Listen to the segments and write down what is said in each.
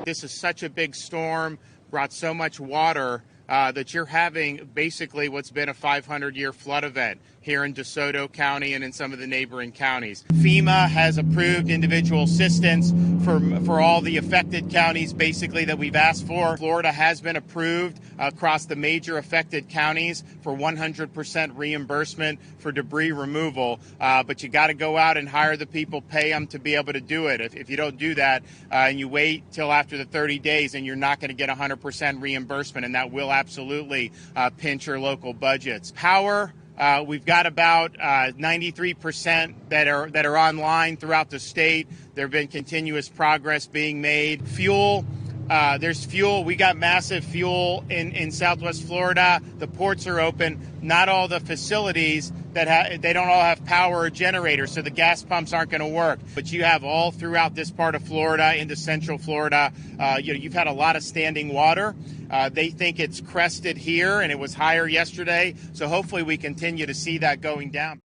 This is such a big storm, brought so much water that you're having basically what's been a 500-year flood event here in DeSoto County and in some of the neighboring counties. FEMA has approved individual assistance for all the affected counties basically that we've asked for. Florida has been approved across the major affected counties for 100% reimbursement for debris removal, but you got to go out and hire the people, pay them to be able to do it. If you don't do that and you wait till after the 30 days, then you're not going to get 100% reimbursement, and that will absolutely pinch your local budgets. Power. We've got about 93% that are online throughout the state. There have been continuous progress being made. Fuel. There's fuel. We got massive fuel in Southwest Florida. The ports are open. Not all the facilities they don't all have power or generators, so the gas pumps aren't going to work. But you have all throughout this part of Florida into Central Florida. You've had a lot of standing water. They think it's crested here, and it was higher yesterday. So hopefully we continue to see that going down.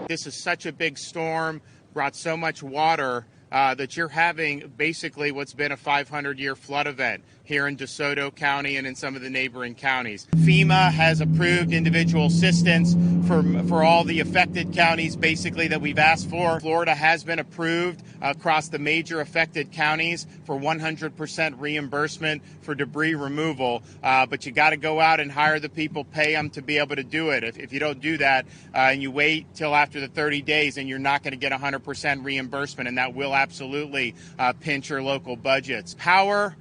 This is such a big storm, brought so much water that you're having basically what's been a 500-year flood event here in DeSoto County and in some of the neighboring counties. FEMA has approved individual assistance for all the affected counties basically that we've asked for. Florida has been approved across the major affected counties for 100% reimbursement for debris removal, but you got to go out and hire the people, pay them to be able to do it. If you don't do that and you wait till after the 30 days, then you're not going to get 100% reimbursement, and that will absolutely pinch your local budgets. Power.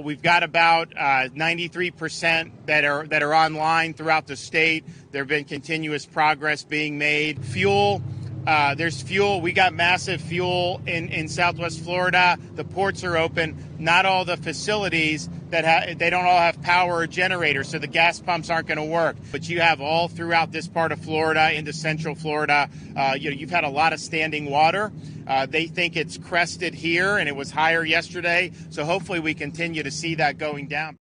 We've got about 93% that are online throughout the state. There have been continuous progress being made. Fuel. There's fuel. We got massive fuel in Southwest Florida. The ports are open. Not all the facilities they don't all have power or generators, so the gas pumps aren't going to work. But you have all throughout this part of Florida into Central Florida. You've had a lot of standing water. They think it's crested here, and it was higher yesterday. So hopefully we continue to see that going down.